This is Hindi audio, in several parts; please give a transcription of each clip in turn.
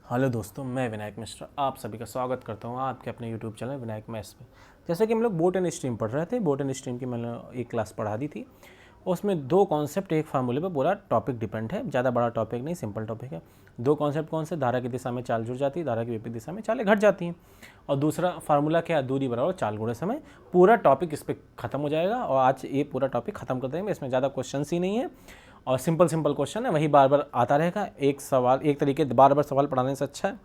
हेलो दोस्तों, मैं विनायक मिश्रा आप सभी का स्वागत करता हूँ आपके अपने यूट्यूब चैनल विनायक मैथ्स पे। जैसे कि हम लोग बोट एंड स्ट्रीम पढ़ रहे थे, बोट एंड स्ट्रीम की मैंने एक क्लास पढ़ा दी थी। उसमें दो कॉन्सेप्ट एक फार्मूले पे पूरा टॉपिक डिपेंड है, ज़्यादा बड़ा टॉपिक नहीं, सिंपल टॉपिक है। दो कॉन्सेप्ट कौन से? धारा की दिशा में चाल जुड़ जाती है, धारा की विपरीत दिशा में चालें घट जाती हैं। और दूसरा फार्मूला क्या है? दूरी बराबर चाल गुणे समय। पूरा टॉपिक इस पर खत्म हो जाएगा और आज ये पूरा टॉपिक खत्म कर देंगे। इसमें ज़्यादा क्वेश्चन ही नहीं है और सिंपल सिंपल क्वेश्चन है, वही बार बार आता रहेगा। एक सवाल एक तरीके बार बार सवाल पढ़ाने से अच्छा है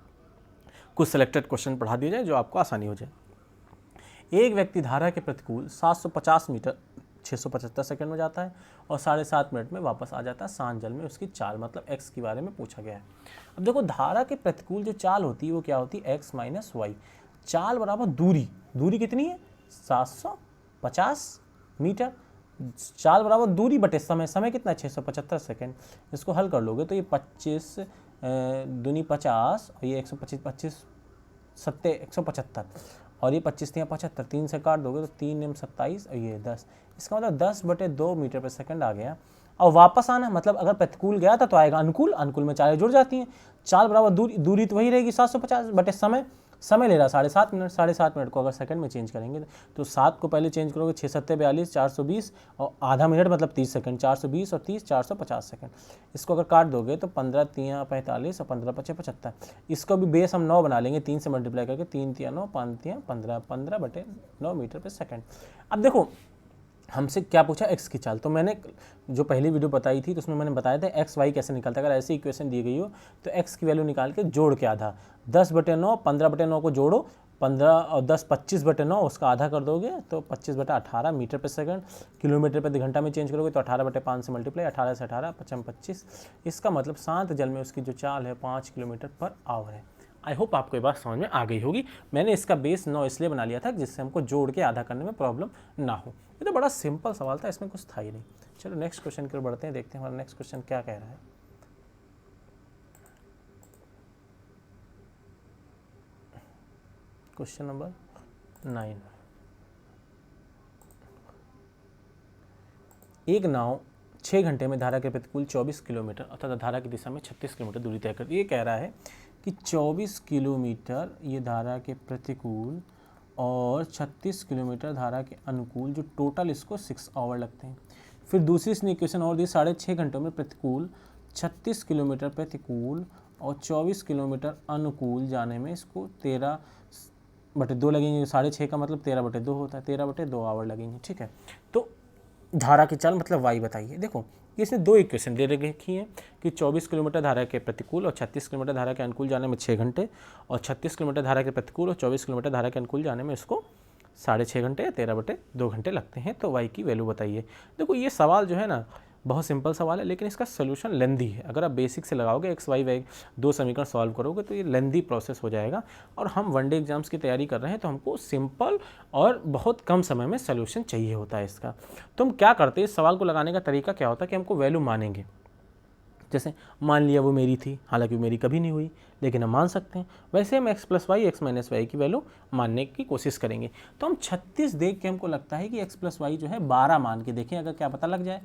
कुछ सिलेक्टेड क्वेश्चन पढ़ा दिए जाए जो आपको आसानी हो जाए। एक व्यक्ति धारा के प्रतिकूल 750 मीटर 675 सेकंड में जाता है और 7.5 मिनट में वापस आ जाता है। शांत जल में उसकी चाल मतलब x के बारे में पूछा गया है। अब देखो, धारा के प्रतिकूल जो चाल होती है वो क्या होती है? x minus y. चाल बराबर दूरी, दूरी कितनी है? 750 मीटर। चाल बराबर दूरी बटे समय, समय कितना है? 675 सेकेंड। इसको हल कर लोगे तो ये 25 दूनी 50 और ये 125 25 सत्ते 175 और ये 25 या 75, 3 से काट दोगे तो 3 एम 27 और ये 10। इसका मतलब 10/2 मीटर पर सेकंड आ गया। और वापस आना मतलब अगर प्रतिकूल गया था तो आएगा अनुकूल, अनुकूल में चालें जुड़ जाती हैं। चाल बराबर दूरी, दूरी तो वही रहेगी 750 बटे समय। समय ले रहा 7.5 मिनट, 7.5 मिनट को अगर सेकंड में चेंज करेंगे तो 7 को पहले चेंज करोगे 6 7 42 420 और आधा मिनट मतलब 30 सेकंड। 420 और 30 450 सेकंड। इसको अगर काट दोगे तो 15 3 45 और 15 5 75। इसको भी बेस हम 9 बना लेंगे, 3 से मल्टीप्लाई करके। 3 3 9 5 3 15, 15/9 मीटर पर सेकंड। अब देखो हमसे क्या पूछा? एक्स की चाल। तो मैंने जो पहली वीडियो बताई थी तो उसमें मैंने बताया था एक्स वाई कैसे निकलता है। अगर ऐसी इक्वेशन दी गई हो तो एक्स की वैल्यू निकाल के जोड़ के आधा 10/9 15/9 को जोड़ो 15 और 10 25/9 उसका आधा कर दोगे तो 25/18 मीटर पर सेकंड। किलोमीटर पर घंटा में चेंज करोगे तो 18/5 से मल्टीप्लाई, 18 से 18 55 25। इसका मतलब शांत जल में उसकी जो चाल है 5 किलोमीटर पर आवर है। आई होप आपको ये बात समझ में आ गई होगी। मैंने इसका बेस 9 इसलिए बना लिया था जिससे हमको जोड़ के आधा करने में प्रॉब्लम ना हो। ये तो बड़ा सिंपल सवाल था, इसमें कुछ था ही नहीं। चलो नेक्स्ट क्वेश्चन की ओर बढ़ते हैं, देखते हैं हमारा नेक्स्ट क्वेश्चन क्या कह रहा है। Question number 9। एक नाव 6 घंटे में धारा के प्रतिकूल 24 किलोमीटर अर्थात धारा की दिशा में 36 किलोमीटर दूरी तय करती है। ये कह रहा है कि 24 किलोमीटर ये धारा के प्रतिकूल और 36 किलोमीटर धारा के अनुकूल, जो टोटल इसको 6 आवर लगते हैं। फिर दूसरी इसने इक्वेशन और दी, 6.5 घंटों में प्रतिकूल 36 किलोमीटर प्रतिकूल और 24 किलोमीटर अनुकूल जाने में इसको 13/2 लगेंगे। 6.5 का मतलब 13/2 होता है, 13/2 आवर लगेंगे। ठीक है, तो धारा की चाल मतलब वाई बताइए। देखो इसने दो इक्वेशन दे रखी हैं कि 24 किलोमीटर धारा के प्रतिकूल और 36 किलोमीटर धारा के अनुकूल जाने में 6 घंटे और 36 किलोमीटर धारा के प्रतिकूल और 24 किलोमीटर धारा के अनुकूल जाने में इसको 6.5 घंटे या 13/2 घंटे लगते हैं। तो वाई की वैल्यू बताइए। देखो ये सवाल जो है ना बहुत सिंपल सवाल है, लेकिन इसका सोल्यूशन लेंदी है। अगर आप बेसिक से लगाओगे एक्स वाई वाई दो समीकरण सॉल्व करोगे तो ये लेंदी प्रोसेस हो जाएगा। और हम वनडे एग्जाम्स की तैयारी कर रहे हैं तो हमको सिंपल और बहुत कम समय में सोल्यूशन चाहिए होता है इसका। तो हम क्या करते हैं, इस सवाल को लगाने का तरीका क्या होता है कि हमको वैल्यू मानेंगे। जैसे मान लिया वो मेरी थी, हालांकि वो मेरी कभी नहीं हुई, लेकिन हम मान सकते हैं। वैसे हम x + y x - y की वैल्यू मानने की कोशिश करेंगे। तो हम 36 देख के हमको लगता है कि x + y जो है 12 मान के देखें अगर क्या पता लग जाए।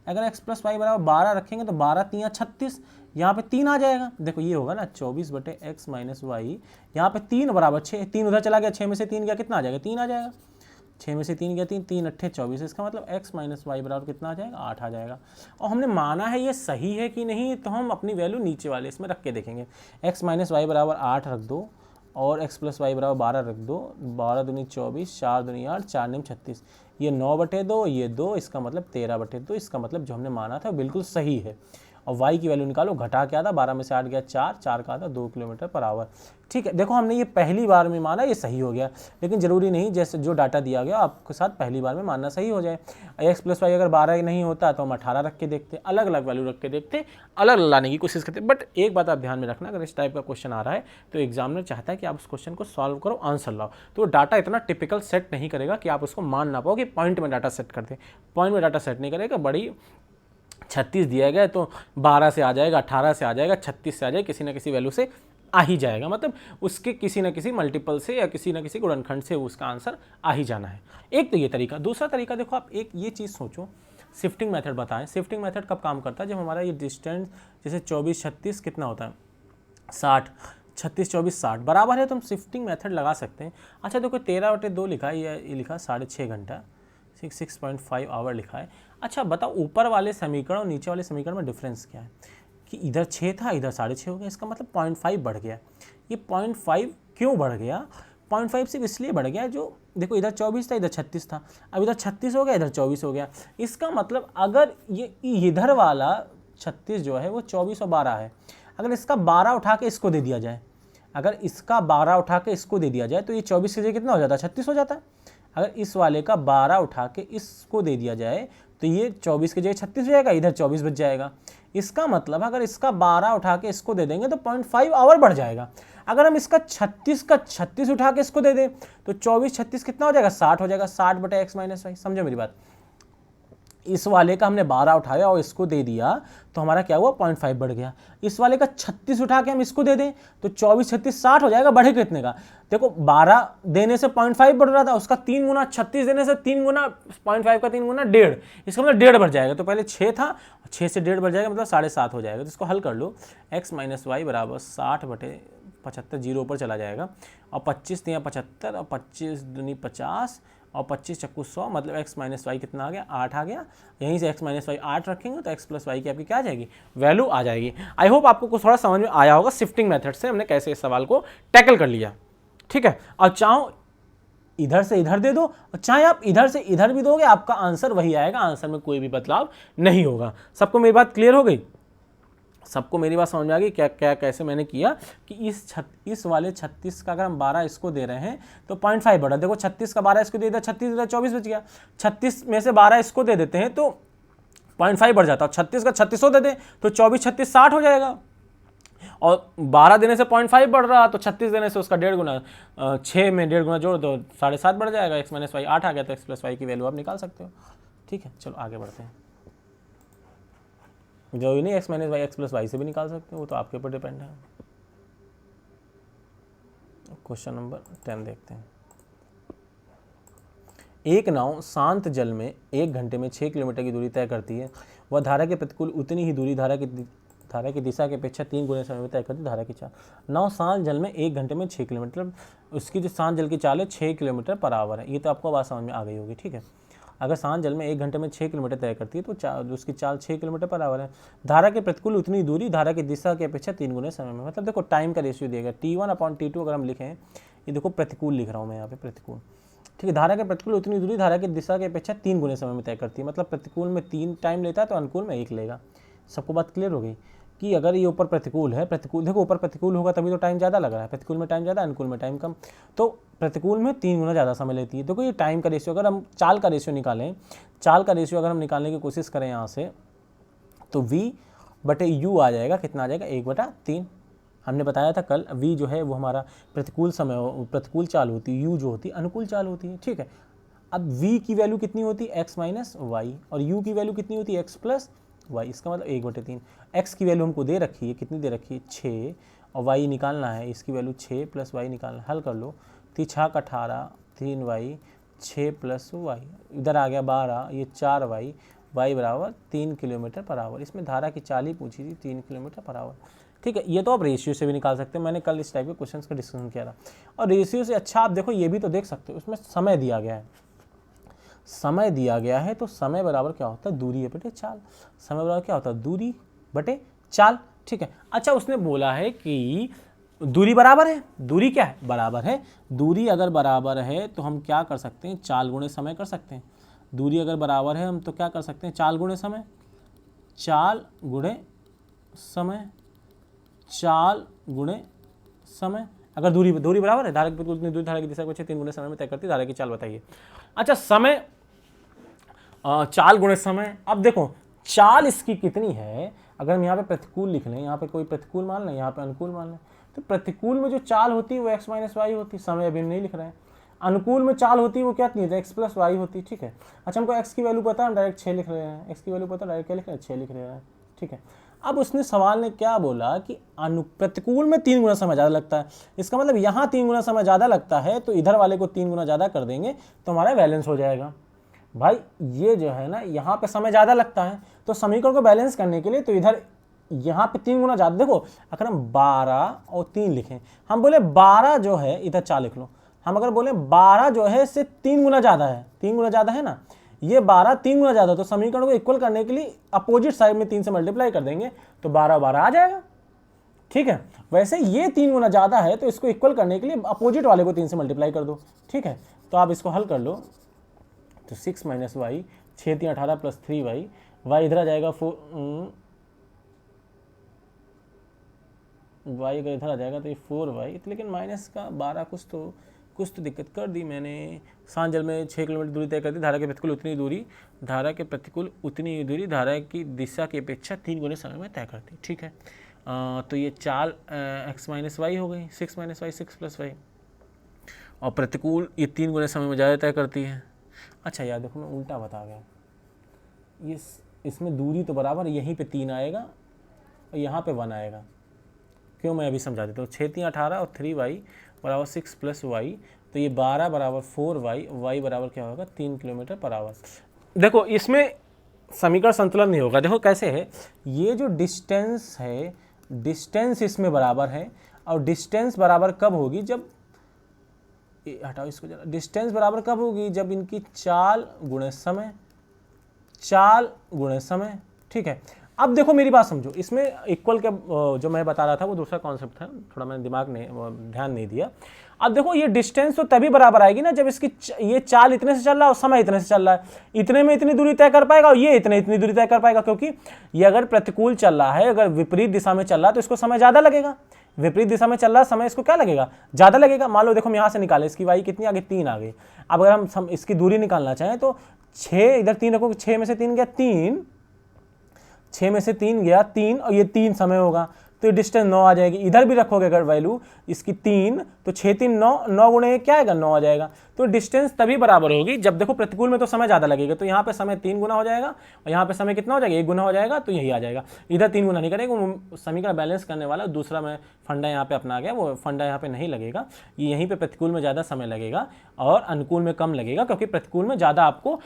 अगर x + y बराबर 12 रखेंगे तो 12 3 36, यहाँ पे 3 आ जाएगा। देखो ये होगा ना 24/x - y, यहाँ पे 3 बराबर 6, 3 उधर चला गया, 6 में से 3 गया, कितना आ जाएगा? 3 आ जाएगा। 6 में से 3 गया 3, 3 8 24। इसका मतलब x - y बराबर कितना आ जाएगा? 8 आ जाएगा। और हमने माना है ये सही है कि नहीं, तो हम अपनी वैल्यु नीचे वाले इसमें रख के देखेंगे। x - y बराबर 8 रख दो और x + y बराबर 12 रख दो। 12 दूनी 24, 4 दूनी 8, 4 9 36। ये 9/2, ये 2, इसका मतलब 13/2। इसका मतलब जो हमने माना था बिल्कुल सही है। और y की वैल्यू निकालो, घटा क्या था? 12 में से 8 गया 4, 4 का था 2 किलोमीटर पर आवर। ठीक है, देखो हमने ये पहली बार में माना, ये सही हो गया। लेकिन जरूरी नहीं जैसे जो डाटा दिया गया आपके साथ पहली बार में मानना सही हो जाए। x + y अगर 12 नहीं होता तो हम 18 रख के देखते, अलग अलग वैल्यू रख के देखते, अलग लाने की कोशिश करते। बट एक बात आप ध्यान में रखना, अगर इस टाइप का क्वेश्चन आ रहा है तो एग्जामिनर चाहता है कि आप उस क्वेश्चन को सॉल्व करो, आंसर लाओ। तो डाटा इतना टिपिकल सेट नहीं करेगा कि आप उसको मान ना पाओ कि पॉइंट में डाटा सेट कर दे। पॉइंट में डाटा सेट नहीं करेगा। बड़ी 36 दिया गया तो 12 से आ जाएगा, 18 से आ जाएगा, 36 से आ जाएगा, किसी ना किसी वैल्यू से आ ही जाएगा। मतलब उसके किसी ना किसी मल्टीपल से या किसी ना किसी गुणनखंड से उसका आंसर आ ही जाना है। एक तो ये तरीका। दूसरा तरीका देखो, आप एक ये चीज़ सोचो, शिफ्टिंग मेथड बताएं। शिफ्टिंग मेथड कब काम करता है? जब हमारा ये डिस्टेंस जैसे 24 36 कितना होता है? 60, 36 24 60 बराबर है, तो हम शिफ्टिंग मेथड लगा सकते हैं। अच्छा देखो 13/2 लिखा है, ये लिखा 6.5 घंटा, 6.5 आवर लिखा है। अच्छा बताओ ऊपर वाले समीकरण और नीचे वाले समीकरण में डिफरेंस क्या है कि इधर 6 था, इधर 6.5 हो गया, इसका मतलब 0.5 बढ़ गया। ये 0.5 क्यों बढ़ गया? 0.5 सिर्फ इसलिए बढ़ गया, जो देखो इधर 24 था, इधर 36 था, अब इधर 36 हो गया, इधर 24 हो गया। इसका मतलब अगर ये इधर वाला 36 जो है वो 24 और 12 है, अगर इसका 12 उठा के इसको दे दिया जाए, अगर इसका 12 उठा के इसको दे दिया जाए तो ये 24 की जगह कितना हो जाता है? 36 हो जाता है। अगर इस वाले का 12 उठा के इसको दे दिया जाए तो ये 24 की जगह 36 हो जाएगा, इधर 24 बच जाएगा। इसका मतलब अगर इसका 12 उठा के इसको दे देंगे तो 0.5 आवर बढ़ जाएगा। अगर हम इसका 36 का 36 उठा के इसको दे दें तो 24 36 कितना हो जाएगा? 60 हो जाएगा, 60 बटे x माइनस वाई। समझो मेरी बात, इस वाले का हमने 12 उठाया और इसको दे दिया तो हमारा क्या हुआ? 0.5 बढ़ गया। इस वाले का 36 उठा के हम इसको दे दें तो 24 36 60 हो जाएगा, बढ़े कितने का? देखो 12 देने से 0.5 बढ़ रहा था, उसका 3 गुना, 36 देने से 3 गुना, 0.5 का 3 गुना 1.5, इसका मतलब 1.5 बढ़ जाएगा। तो पहले 6 था, 6 से 1.5 बढ़ जाएगा, मतलब 7.5 हो जाएगा। तो इसको हल कर लो, x माइनस वाई बराबर 60 बटे 75, जीरो ऊपर चला जाएगा, और 25 दिया 75, और 25 दूनी 50, और 25 चक्कू 100, मतलब x माइनस वाई कितना आ गया? 8 आ गया। यहीं से x माइनस वाई 8 रखेंगे तो x प्लस वाई की आपकी क्या आ जाएगी? वैल्यू आ जाएगी। आई होप आपको कुछ थोड़ा समझ में आया होगा शिफ्टिंग मेथड से हमने कैसे इस सवाल को टैकल कर लिया। ठीक है, और चाहो इधर से इधर दे दो, और चाहे आप इधर से इधर भी दोगे, आपका आंसर वही आएगा, आंसर में कोई भी बदलाव नहीं होगा। सबको मेरी बात क्लियर हो गई? सबको मेरी बात समझ में आ गई? क्या क्या कैसे मैंने किया कि इस वाले 36 का अगर हम 12 इसको दे रहे हैं तो 0.5 बढ़ा। देखो 36 का 12 इसको दे दिया, 36 इधर 24 बच गया। 36 में से 12 इसको दे देते हैं तो 0.5 बढ़ जाता है। 36 का 3600 दे दें तो 24 36 60 हो जाएगा, और 12 देने से 0.5 बढ़ रहा तो 36 देने से उसका 1.5 गुना, 6 में 1.5 गुना जोड़ दो, 7.5 बढ़ जाएगा। x माइनस वाई 8 आ गया, तो x प्लस वाई की वैल्यू आप निकाल सकते हो। ठीक है, चलो आगे बढ़ते हैं। जो ही नहीं x minus y x plus y से भी निकाल सकते हो, वो तो आपके ऊपर डिपेंड है। क्वेश्चन नंबर 10 देखते हैं। एक नाव शांत जल में 1 घंटे में 6 किलोमीटर की दूरी तय करती है। वह धारा के प्रतिकूल उतनी ही दूरी धारा की दिशा की अपेक्षा 3 गुना समय में तय करती है। धारा की चाल, नाव शांत जल में 1 घंटे में 6 किलोमीटर, उसकी जो शांत जल की चाल है 6 किलोमीटर पर आवर है। ये तो आपको बात समझ में आ गई होगी। ठीक है, अगर शांत जल में 1 घंटे में 6 किलोमीटर तय करती है तो उसकी चाल 6 किलोमीटर पर आवर है। धारा के प्रतिकूल उतनी दूरी धारा की दिशा की अपेक्षा 3 गुना समय में। मतलब देखो टाइम का रेशियो दिएगा T1/T2। अगर हम लिखें, ये देखो प्रतिकूल लिख रहा हूँ मैं यहाँ पे, प्रतिकूल। ठीक है, धारा के प्रतिकूल उतनी दूरी धारा की दिशा की अपेक्षा 3 गुना समय में तय करती है। मतलब प्रतिकूल में 3 टाइम लेता है तो अनुकूल में 1 लेगा। सबको बात क्लियर हो गई कि अगर ये ऊपर प्रतिकूल है, प्रतिकूल देखो ऊपर प्रतिकूल होगा तभी तो टाइम ज़्यादा लग रहा है, प्रतिकूल में टाइम ज़्यादा, अनुकूल में टाइम कम, तो प्रतिकूल में 3 गुना ज़्यादा समय लेती है। देखो ये टाइम का रेशियो, अगर हम चाल का रेशियो निकालें, चाल का रेशियो अगर हम निकालने की कोशिश करें यहाँ से, तो v बटे u आ जाएगा, कितना आ जाएगा? 1/3। हमने बताया था कल, v जो है वो हमारा प्रतिकूल समय, प्रतिकूल चाल होती है, u जो होती है अनुकूल चाल होती है। ठीक है, अब v की वैल्यू कितनी होती है? x माइनस वाई, और u की वैल्यू कितनी होती है? x plus y. इसका मतलब 1/3। x की वैल्यू हमको दे रखी है, कितनी दे रखी है? 6, और y निकालना है, इसकी वैल्यू 6 प्लस वाई निकालना है। हल कर लो, 3 6 18, 3y, 6 प्लस वाई, इधर आ गया 12, ये 4y, y बराबर 3 किलोमीटर पर आवर। इसमें धारा की चाल ही पूछी थी, 3 किलोमीटर पर आवर। ठीक है, ये तो आप रेशियो से भी निकाल सकते हैं, मैंने कल इस टाइप के क्वेश्चन का डिस्कशन किया था। और रेशियो से अच्छा आप देखो ये भी तो देख सकते हो, उसमें समय दिया गया है, समय दिया गया है, तो समय बराबर क्या होता है? दूरी बटे चाल। समय बराबर क्या होता है? दूरी बटे चाल। ठीक है, अच्छा उसने बोला है कि दूरी बराबर है, दूरी क्या है? बराबर है। दूरी अगर बराबर है तो हम क्या कर सकते हैं? चाल गुणे समय कर सकते हैं। दूरी अगर बराबर है हम तो क्या कर सकते हैं? चाल गुणे समय, चाल गुणे समय, चाल गुणे समय। अगर दूरी बराबर है, धारा की प्रतिकूल दूरी धारा की दिशा को 3 गुणे समय में तय करती है। धारा की चाल बताइए। अच्छा समय, चाल गुणे समय। अब देखो चाल इसकी कितनी है, अगर हम यहाँ पे प्रतिकूल लिख लें, यहाँ पे कोई प्रतिकूल मान लें, यहाँ पे अनुकूल मान लें, तो प्रतिकूल में जो चाल होती है वो x माइनस वाई होती है। समय अभी हम नहीं लिख रहे हैं। अनुकूल में चाल होती है वो क्या होती है? x प्लस वाई होती है। ठीक है, अच्छा हमको x की वैल्यू पता है, हम डायरेक्ट 6 लिख रहे हैं। x की वैल्यू पता है, डायरेक्ट क्या लिख रहे हैं? 6 लिख रहे हैं। ठीक है, अब उसने सवाल ने क्या बोला कि प्रतिकूल में 3 गुना समय ज़्यादा लगता है। इसका मतलब यहाँ 3 गुना समय ज़्यादा लगता है, तो इधर वाले को 3 गुना ज़्यादा कर देंगे तो हमारा बैलेंस हो जाएगा। भाई ये जो है ना, यहाँ पे समय ज़्यादा लगता है, तो समीकरण को बैलेंस करने के लिए तो इधर यहाँ पे 3 गुना ज़्यादा। देखो अगर हम 12 और 3 लिखें, हम बोले 12 जो है, इधर 4 लिख लो, हम अगर बोले 12 जो है इससे 3 गुना ज़्यादा है, 3 गुना ज़्यादा है ना, ये 12 3 गुना ज़्यादा, तो समीकरण को इक्वल करने के लिए अपोजिट साइड में 3 से मल्टीप्लाई कर देंगे तो 12 12 आ जाएगा। ठीक है, वैसे ये 3 गुना ज़्यादा है तो इसको इक्वल करने के लिए अपोजिट वाले को 3 से मल्टीप्लाई कर दो। ठीक है, तो आप इसको हल कर लो, तो 6 minus y, 6 3 18 plus 3 y, y इधर आ जाएगा 4, वाई अगर इधर आ जाएगा तो ये 4 वाई, लेकिन माइनस का 12 कुछ तो दिक्कत कर दी मैंने। शांत जल में 6 किलोमीटर दूरी तय कर दी, धारा के प्रतिकूल उतनी दूरी, धारा के प्रतिकूल उतनी दूरी धारा की दिशा की अपेक्षा 3 गुने समय में तय करती। ठीक है, तो ये 4 एक्स माइनस वाई हो गई, 6 माइनस वाई 6 प्लस वाई, और प्रतिकूल ये 3 गुने समय में ज़्यादा तय करती है। अच्छा यार देखो मैं उल्टा बता गया, ये इसमें दूरी तो बराबर, यहीं पे 3 आएगा और यहाँ पे 1 आएगा। क्यों, मैं अभी समझा देता हूँ। 6 3 18 और 3 वाई बराबर 6 प्लस वाई, तो ये 12 बराबर 4 वाई, वाई बराबर क्या होगा 3 किलोमीटर पर आवर। देखो इसमें समीकरण संतुलन नहीं होगा। देखो कैसे है, ये जो डिस्टेंस है, डिस्टेंस इसमें बराबर है, और डिस्टेंस बराबर कब होगी, जब हटाओ इसको जरा, डिस्टेंस बराबर कब होगी, जब इनकी चाल गुणे समय, चाल गुणे समय। ठीक है, अब देखो मेरी बात समझो, इसमें इक्वल के जो मैं बता रहा था वो दूसरा कॉन्सेप्ट था, थोड़ा मैंने दिमाग ने ध्यान नहीं दिया। अब देखो ये डिस्टेंस तो तभी बराबर आएगी ना जब इसकी ये चाल इतने से चल रहा है और समय इतने से चल रहा है, इतने में इतनी दूरी तय कर पाएगा और ये इतनी दूरी तय कर पाएगा, क्योंकि ये अगर प्रतिकूल चल रहा है, अगर विपरीत दिशा में चल रहा है तो इसको समय ज़्यादा लगेगा, विपरीत दिशा में चल रहा है समय इसको क्या लगेगा, ज़्यादा लगेगा। मान लो देखो हम यहाँ से निकाले, इसकी वाई कितनी आ गई 3 आ गई। अब अगर हम इसकी दूरी निकालना चाहें तो 6 इधर 3 रखोगे, 6 में से 3 गया 3, 6 में से 3 गया 3, और ये 3 समय होगा तो ये डिस्टेंस 9 आ जाएगी। इधर भी रखोगे अगर वैल्यू इसकी 3, तो 6 3 9, 9 गुणे क्या आएगा 9 आ जाएगा। तो डिस्टेंस तभी बराबर होगी जब देखो प्रतिकूल में तो समय ज़्यादा लगेगा, तो यहाँ पे समय 3 गुना हो जाएगा और यहाँ पे समय कितना हो जाएगा 1 गुना हो जाएगा, तो यही आ जाएगा। इधर 3 गुना नहीं करेगा, वो समीकरण बैलेंस करने वाला दूसरा मैं फंडा यहाँ पे अपना गया, वो फंडा यहाँ पे नहीं लगेगा। ये यहीं पे प्रतिकूल में ज़्यादा समय लगेगा और अनुकूल में कम लगेगा, क्योंकि प्रतिकूल में ज़्यादा आपको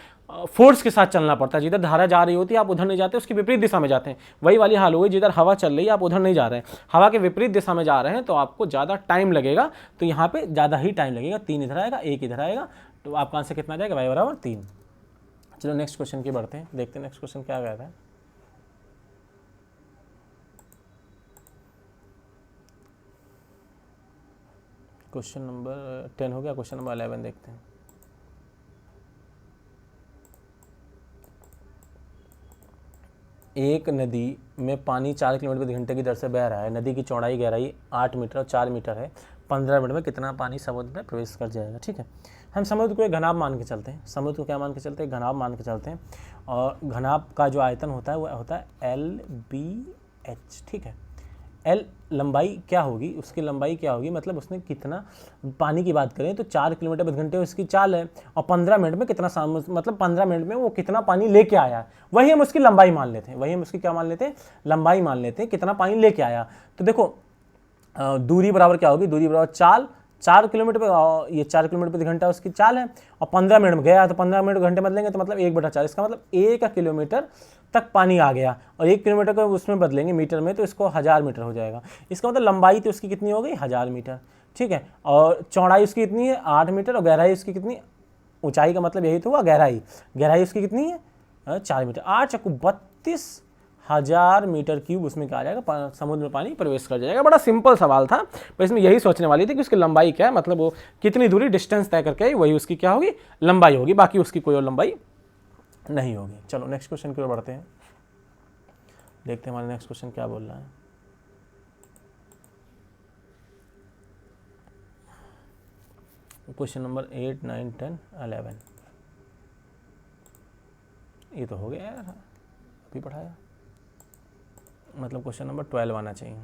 फोर्स के साथ चलना पड़ता है। जिधर धारा जा रही होती है आप उधर नहीं जाते, उसकी विपरीत दिशा में जाते हैं। वही वाली हाल हो गई, जिधर हवा चल रही है आप उधर नहीं जा रहे हैं, हवा के विपरीत दिशा में जा रहे हैं, तो आपको ज़्यादा टाइम लगेगा, तो यहाँ पे ज़्यादा ही टाइम लगेगा। 3 इधर आएगा 1 इधर आएगा, तो आपका आंसर कितना आ जाएगा y बराबर 3। चलो नेक्स्ट क्वेश्चन की बढ़ते हैं, देखते हैं नेक्स्ट क्वेश्चन क्या गया था। क्वेश्चन नंबर 10 हो गया, क्वेश्चन नंबर 11 देखते हैं। एक नदी में पानी 4 किलोमीटर प्रति घंटे की दर से बह रहा है। नदी की चौड़ाई गहराई 8 मीटर और 4 मीटर है। 15 मिनट में कितना पानी समुद्र में प्रवेश कर जाएगा। ठीक है, हम समुद्र को एक घनाभ मान के चलते हैं, समुद्र को क्या मान के चलते हैं, घनाभ मान के चलते हैं। और घनाभ का जो आयतन होता है वो होता है LBH। ठीक है, L लंबाई क्या होगी, उसकी लंबाई क्या होगी, मतलब उसने कितना, पानी की बात करें तो 4 किलोमीटर प्रति घंटे उसकी चाल है, और 15 मिनट में कितना, मतलब 15 मिनट में वो कितना पानी लेके आया, वही हम उसकी लंबाई मान लेते हैं, वही हम उसकी क्या मान लेते हैं, लंबाई मान लेते हैं, कितना पानी लेके आया। तो देखो दूरी बराबर क्या होगी, दूरी बराबर चाल, 4 किलोमीटर पे, ये 4 किलोमीटर प्रति घंटा उसकी चाल है, और 15 मिनट में गया तो 15 मिनट घंटे बदलेंगे तो मतलब 1/4, इसका मतलब 1 किलोमीटर तक पानी आ गया, और 1 किलोमीटर को उसमें बदलेंगे मीटर में तो इसको 1000 मीटर हो जाएगा। इसका मतलब लंबाई तो उसकी कितनी हो गई 1000 मीटर। ठीक है, और चौड़ाई उसकी कितनी है 8 मीटर, और गहराई उसकी कितनी, ऊंचाई का मतलब यही तो हुआ, गहराई उसकी कितनी है 4 मीटर। 8 चक्कू 32,000 मीटर क्यूब उसमें क्या आ जाएगा, समुद्र में पानी प्रवेश कर जाएगा। बड़ा सिंपल सवाल था, पर इसमें यही सोचने वाली थी कि उसकी लंबाई क्या है, मतलब वो कितनी दूरी डिस्टेंस तय करके वही उसकी क्या होगी, लंबाई होगी, बाकी उसकी कोई और लंबाई नहीं होगी। चलो नेक्स्ट क्वेश्चन की ओर बढ़ते हैं, देखते हैं हमारा नेक्स्ट क्वेश्चन क्या बोल रहा है। क्वेश्चन नंबर 8 9 10 11 ये तो हो गया यार, अभी पढ़ाया, मतलब क्वेश्चन नंबर 12 आना चाहिए।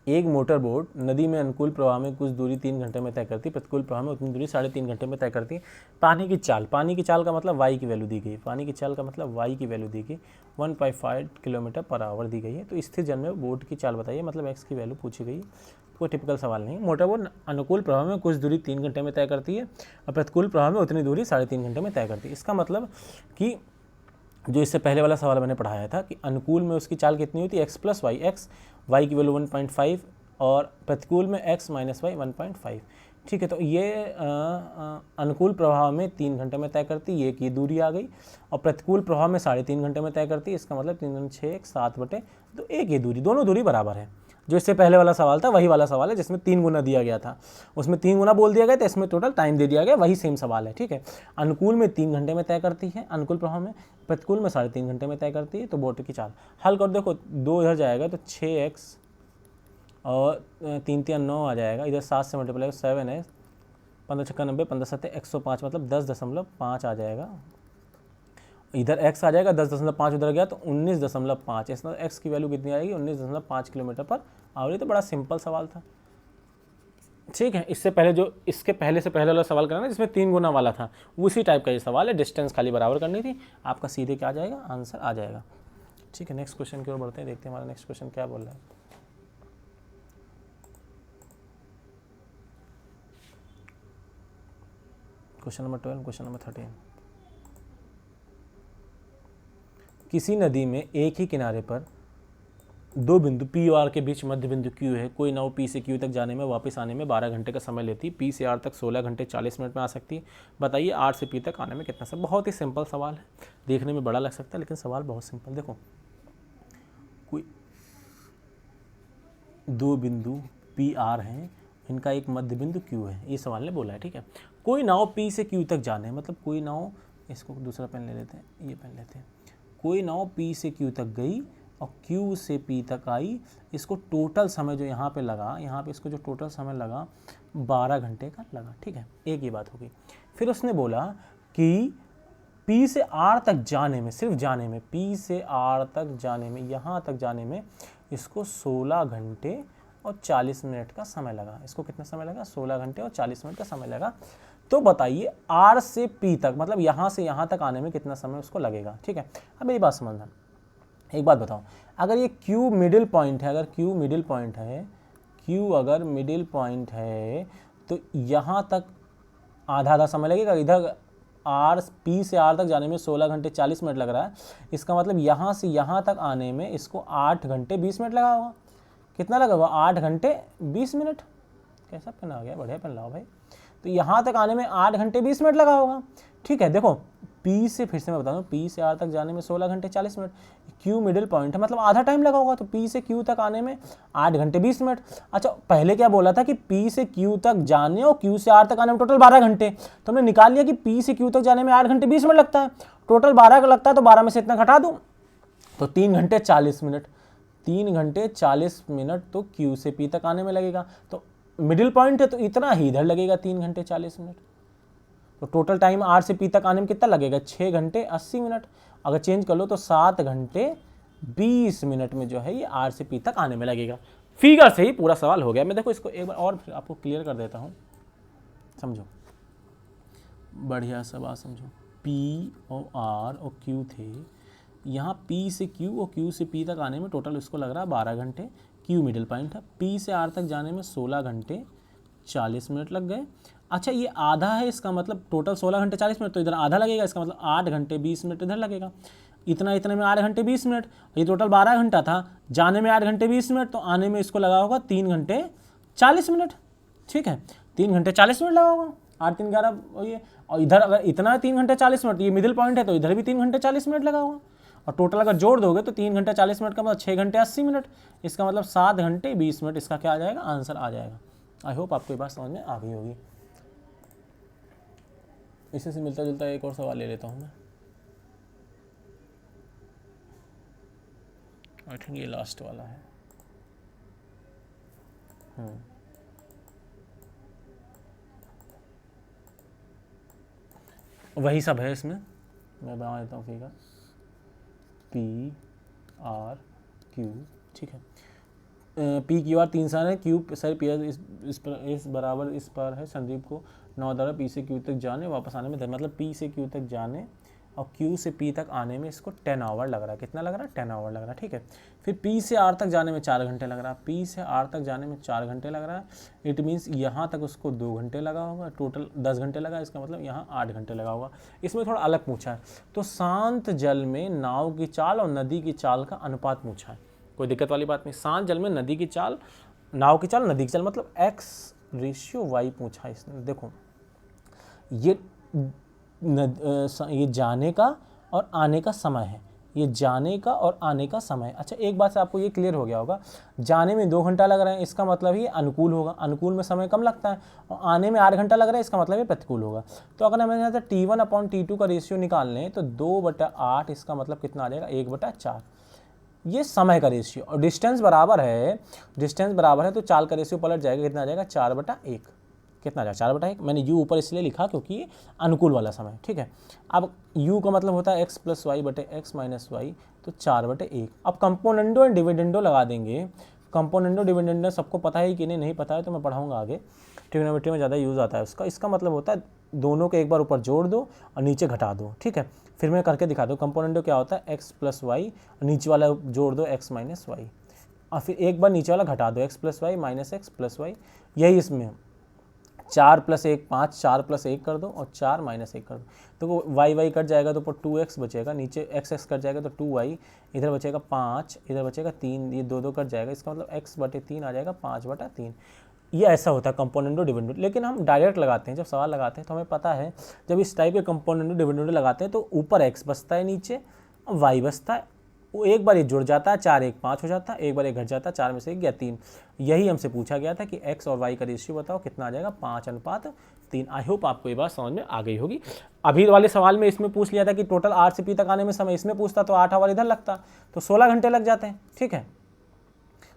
एक मोटर बोट नदी में अनुकूल प्रवाह में कुछ दूरी 3 घंटे में तय करती, प्रतिकूल प्रवाह में उतनी दूरी 3.5 घंटे में तय करती है। पानी की चाल का मतलब वाई की वैल्यू दी गई, पानी की चाल का मतलब वाई की वैल्यू दी गई 1.5 किलोमीटर पर आवर दी गई है। तो स्थिर जल में बोट की चाल बताइए, मतलब एक्स की वैल्यू पूछी गई है। कोई टिपिकल सवाल नहीं। मोटर बोट अनुकूल प्रवाह में कुछ दूरी 3 घंटे में तय करती है और प्रतिकूल प्रवाह में उतनी दूरी 3.5 घंटे में तय करती है। इसका मतलब कि जो इससे पहले वाला सवाल मैंने पढ़ाया था कि अनुकूल में उसकी चाल कितनी होती है, x plus y, x y की वैल्यू 1.5 और प्रतिकूल में एक्स माइनस वाई 1.5। ठीक है, तो ये अनुकूल प्रवाह में 3 घंटे में तय करती है, एक ये दूरी आ गई, और प्रतिकूल प्रवाह में 3.5 घंटे में तय करती है। इसका मतलब 3 6 7 बटे तो एक ये दूरी, दोनों दूरी बराबर है। जो इससे पहले वाला सवाल था वही वाला सवाल है जिसमें 3 गुना दिया गया था, उसमें 3 गुना बोल दिया गया था, इसमें टोटल टाइम दे दिया गया, वही सेम सवाल है। ठीक है, अनुकूल में 3 घंटे में तय करती है अनुकूल प्रवाह में, प्रतिकूल में 3.5 घंटे में तय करती है। तो बोट की चाल हल कर देखो, 2 इधर जाएगा तो 6x और 3 3 9 आ जाएगा, इधर 7 से मल्टीप्लाई 7 है, 15 छक्का 90, 15 7 105, मतलब 10.5 आ जाएगा। इधर x आ जाएगा, 10.5 उधर गया तो 19.5। इसमें x की वैल्यू कितनी आएगी, 19.5 किलोमीटर पर आवर। तो बड़ा सिंपल सवाल था। ठीक है, इससे पहले जो इसके पहले से पहले वाला सवाल करना जिसमें 3 गुना वाला था, उसी टाइप का ये सवाल है। डिस्टेंस खाली बराबर करनी थी, आपका सीधे क्या आ जाएगा, आंसर आ जाएगा। ठीक है, नेक्स्ट क्वेश्चन की ओर बढ़ते हैं, देखते हैं हमारा नेक्स्ट क्वेश्चन क्या बोल रहा है। Question number 12, question number 13। किसी नदी में एक ही किनारे पर 2 बिंदु P और R के बीच मध्य बिंदु Q है। कोई नाव P से Q तक जाने में वापस आने में 12 घंटे का समय लेती, P से R तक 16 घंटे 40 मिनट में आ सकती है। बताइए R से P तक आने में कितना समय। बहुत ही सिंपल सवाल है, देखने में बड़ा लग सकता है लेकिन सवाल बहुत सिंपल। देखो, कोई 2 बिंदु P R हैं, इनका एक मध्य बिंदु Q है, ये सवाल ने बोला है। ठीक है, कोई नाव P से Q तक जाने, मतलब कोई नाव, इसको दूसरा पेन ले लेते हैं, ये पेन लेते हैं। कोई नाव P से Q तक गई और Q से P तक आई, इसको टोटल समय जो यहाँ पे लगा, यहाँ पे इसको जो टोटल समय लगा 12 घंटे का लगा। ठीक है, एक ये बात होगी। फिर उसने बोला कि P से R तक जाने में, सिर्फ जाने में, P से R तक जाने में, यहाँ तक जाने में इसको 16 घंटे और 40 मिनट का समय लगा। इसको कितना समय लगा, 16 घंटे और 40 मिनट का समय लगा। तो बताइए R से P तक, मतलब यहाँ से यहाँ तक आने में कितना समय उसको लगेगा। ठीक है, अब मेरी बात समझना, एक बात बताओ, अगर ये Q मिडिल पॉइंट है, अगर Q मिडिल पॉइंट है, Q अगर मिडिल पॉइंट है तो यहाँ तक आधा आधा समय लगेगा। इधर P से R तक जाने में 16 घंटे 40 मिनट लग रहा है, इसका मतलब यहाँ से यहाँ तक आने में इसको 8 घंटे 20 मिनट लगा होगा। कितना लगा हुआ, 8 घंटे 20 मिनट। कैसा पेन आ गया, बढ़िया पेन लाओ भाई। तो यहाँ तक आने में 8 घंटे 20 मिनट लगा होगा। ठीक है, देखो P से, फिर से मैं बता दूँ, P से R तक जाने में 16 घंटे 40 मिनट, Q मिडिल पॉइंट है, मतलब आधा टाइम लगा होगा। तो P से Q तक आने में 8 घंटे 20 मिनट। अच्छा, पहले क्या बोला था कि P से Q तक जाने और Q से R तक आने में टोटल 12 घंटे। तो हमने निकाल लिया कि P से Q तक जाने में 8 घंटे 20 मिनट लगता है, टोटल 12 का लगता है, तो 12 में से इतना घटा दूँ तो 3 घंटे 40 मिनट। 3 घंटे 40 मिनट तो Q से P तक आने में लगेगा। तो मिडिल पॉइंट है तो इतना ही इधर लगेगा, 3 घंटे 40 मिनट। तो टोटल टाइम R से P तक आने में कितना लगेगा, 6 घंटे 80 मिनट। अगर चेंज कर लो तो 7 घंटे 20 मिनट में जो है ये R से P तक आने में लगेगा। फिगर से ही पूरा सवाल हो गया। मैं देखो इसको एक बार और फिर आपको क्लियर कर देता हूँ, समझो, बढ़िया सा बात समझो। P और R और Q थे, यहाँ P से Q और Q से P तक आने में टोटल इसको लग रहा है 12 घंटे। Q मिडिल पॉइंट है, P से R तक जाने में 16 घंटे 40 मिनट लग गए। अच्छा, ये आधा है, इसका मतलब टोटल 16 घंटे 40 मिनट, तो इधर आधा लगेगा, इसका मतलब 8 घंटे 20 मिनट इधर लगेगा। इतना इतने में 8 घंटे 20 मिनट, ये टोटल 12 घंटा था, जाने में 8 घंटे 20 मिनट, तो आने में इसको लगा होगा 3 घंटे 40 मिनट। ठीक है, 3 घंटे 40 मिनट लगा होगा, 8 3 11 ये, और इधर अगर इतना 3 घंटे 40 मिनट, ये मिडिल पॉइंट है तो इधर भी 3 घंटे 40 मिनट लगा होगा। और टोटल अगर जोड़ दोगे तो 3 घंटे 40 मिनट का मतलब 6 घंटे 80 मिनट, इसका मतलब 7 घंटे 20 मिनट, इसका क्या आ जाएगा, आंसर आ जाएगा। आई होप आपको ये बात समझ में आ गई होगी। इसी से मिलता जुलता एक और सवाल ले लेता हूँ मैं, आई थिंक ये लास्ट वाला है। वही सब है इसमें, मैं बना देता हूँ फिगर P R Q। ठीक है, पी क्यू आर 3 स्थान है, क्यू सर पी इस बराबर इस पर है, संदीप को 9 द्वारा पी से क्यू तक जाने वापस आने में मतलब पी से क्यू तक जाने और क्यू से पी तक आने में इसको 10 आवर लग रहा है। कितना लग रहा है? 10 आवर लग रहा है। ठीक है, फिर पी से आर तक जाने में 4 घंटे लग रहा है, पी से आर तक जाने में 4 घंटे लग रहा है। इट मीन्स यहाँ तक उसको 2 घंटे लगा होगा, टोटल 10 घंटे लगा, इसका मतलब यहाँ 8 घंटे लगा होगा। इसमें थोड़ा अलग पूछा है, तो शांत जल में नाव की चाल और नदी की चाल का अनुपात पूछा है। कोई दिक्कत वाली बात नहीं। शांत जल में नदी की चाल, नाव की चाल, नदी की चाल मतलब x/y पूछा है इसने। देखो ये जाने का और आने का समय है, ये जाने का और आने का समय। अच्छा, एक बात से आपको ये क्लियर हो गया होगा, जाने में 2 घंटा लग रहा है, इसका मतलब ये अनुकूल होगा, अनुकूल में समय कम लगता है, और आने में 8 घंटा लग रहा है, इसका मतलब ये प्रतिकूल होगा। तो अगर हमें यहाँ से T1/T2 का रेशियो निकाल लें तो 2/8, इसका मतलब कितना आ जाएगा? 1/4। ये समय का रेशियो, और डिस्टेंस बराबर है, डिस्टेंस बराबर है तो चाल का रेशियो पलट जाएगा, कितना आ जाएगा? 4/1। कितना आ जाएगा? 4/1। मैंने u ऊपर इसलिए लिखा क्योंकि ये अनुकूल वाला समय। ठीक है, अब u का मतलब होता है x + y/x - y, तो 4/1। अब कंपोनेंडो एंड डिविडेंडो लगा देंगे। कंपोनेंडो डिविडेंडो सबको पता है कि नहीं पता है तो मैं पढ़ाऊंगा आगे, ट्रिग्नोमेट्री में ज़्यादा यूज़ आता है उसका। इसका मतलब होता है दोनों के एक बार ऊपर जोड़ दो और नीचे घटा दो। ठीक है, फिर मैं करके दिखा दूँ। कंपोनेंडो क्या होता है? x + y, नीचे वाला जोड़ दो x - y, और फिर एक बार नीचे वाला घटा दो, x + y - x + y। यही इसमें 4 + 1 5, 4 + 1 कर दो और 4 - 1 कर दो, तो y कट जाएगा तो ऊपर 2x बचेगा, नीचे x कट जाएगा तो 2y, इधर बचेगा 5, इधर बचेगा 3, ये 2 कट जाएगा, इसका मतलब x/3 आ जाएगा 5/3। ये ऐसा होता है कंपोनेंडो डिविडेंडो। लेकिन हम डायरेक्ट लगाते हैं, जब सवाल लगाते हैं तो हमें पता है जब इस टाइप के कंपोनेंडो डिविडेंडो लगाते हैं तो ऊपर x बचता है, नीचे y बचता है। वो एक बार ये जुड़ जाता है, 4 1 5 हो जाता है, एक बार ये घट जाता है, 4 में से 1 गया 3। यही हमसे पूछा गया था कि x और y का रेशियो बताओ, कितना आ जाएगा? 5:3। आई होप आपको ये बात समझ में आ गई होगी। अभी वाले सवाल में इसमें पूछ लिया था कि टोटल r से p तक आने में समय, इसमें पूछता तो 8 आवर इधर लगता, तो 16 घंटे लग जाते हैं। ठीक है,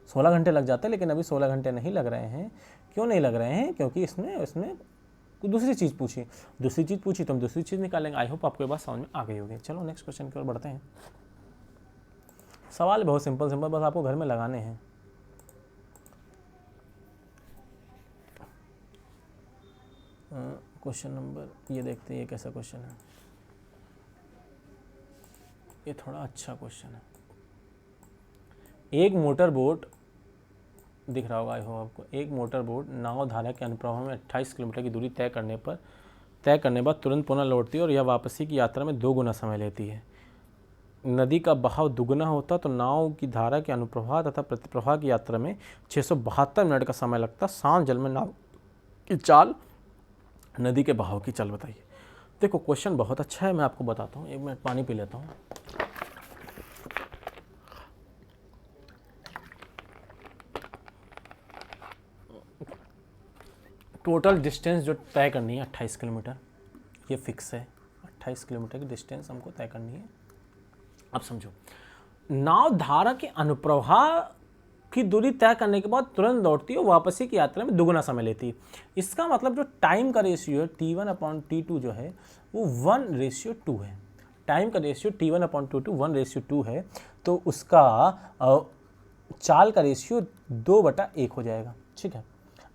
16 घंटे लग जाते हैं, लेकिन अभी 16 घंटे नहीं लग रहे हैं। क्यों नहीं लग रहे हैं? क्योंकि इसमें दूसरी चीज़ पूछी तो हम दूसरी चीज़ निकालेंगे। आई होप आपको ये बात समझ में आ गई होगी। चलो नेक्स्ट क्वेश्चन की ओर बढ़ते हैं। सवाल बहुत सिंपल, बस आपको घर में लगाने हैं। क्वेश्चन नंबर ये देखते हैं, ये कैसा क्वेश्चन है। ये थोड़ा अच्छा क्वेश्चन है। एक मोटर बोट दिख रहा होगा, आई होप आपको। एक मोटर बोट नाव धारा के अनुप्रवाह में 28 किलोमीटर की दूरी तय करने बाद तुरंत पुनः लौटती है और यह वापसी की यात्रा में 2 गुना समय लेती है। नदी का बहाव दुगना होता तो नाव की धारा के अनुप्रवाह तथा प्रतिप्रवाह की यात्रा में 672 मिनट का समय लगता। शांत जल में नाव की चाल, नदी के बहाव की चाल बताइए। देखो क्वेश्चन बहुत अच्छा है, मैं आपको बताता हूँ। 1 मिनट पानी पी लेता हूँ। टोटल डिस्टेंस जो तय करनी है 28 किलोमीटर, ये फिक्स है। 28 किलोमीटर की डिस्टेंस हमको तय करनी है। अब समझो, नाव धारा के अनुप्रवाह की दूरी तय करने के बाद तुरंत लौटती है, वापसी की यात्रा में दुगना समय लेती है। इसका मतलब जो टाइम का रेशियो है T1/T2 जो है वो 1:2 है। टाइम का रेशियो T1/T2 1:2 है, तो उसका चाल का रेशियो 2/1 हो जाएगा। ठीक है,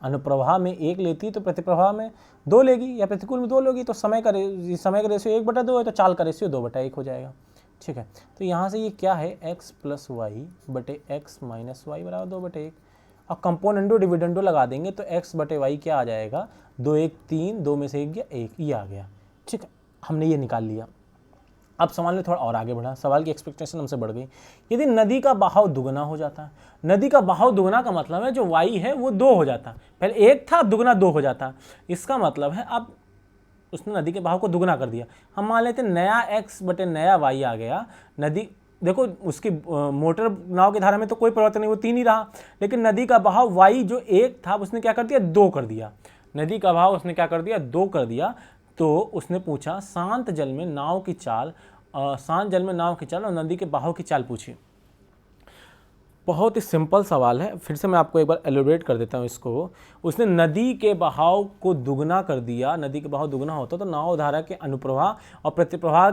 अनुप्रवाह में 1 लेती तो प्रतिप्रवाह में 2 लेगी, या प्रतिकूल में 2 लेगी, तो समय का रेशियो 1/2 है, तो चाल का रेशियो 2/1 हो जाएगा। ठीक है, तो यहाँ से ये क्या है? x + y/x - y बराबर 2/1। अब कंपोनेंडो डिविडेंडो लगा देंगे तो x/y क्या आ जाएगा? 2 1 3, 2 में से 1 गया 1, ये आ गया। ठीक है, हमने ये निकाल लिया। अब सवाल में थोड़ा और आगे बढ़ा, सवाल की एक्सपेक्टेशन हमसे बढ़ गई। यदि नदी का बहाव दुगना हो जाता है, नदी का बहाव दुगना का मतलब है जो y है वो 2 हो जाता, पहले 1 था, दुगना 2 हो जाता। इसका मतलब है अब उसने नदी के बहाव को दुगना कर दिया। हम मान लेते नया x बटे नया y आ गया। नदी देखो उसकी मोटर नाव की धारा में तो कोई परिवर्तन नहीं, वो 3 ही रहा, लेकिन नदी का बहाव y जो 1 था उसने क्या कर दिया? 2 कर दिया। नदी का बहाव उसने क्या कर दिया? 2 कर दिया। तो उसने पूछा शांत जल में नाव की चाल, और नदी के बहाव की चाल पूछी। बहुत ही सिंपल सवाल है, फिर से मैं आपको एक बार एलोबरेट कर देता हूँ इसको। उसने नदी के बहाव को दुगना कर दिया। नदी के बहाव दुगना होता तो नाव धारा के अनुप्रवाह और प्रतिप्रवाह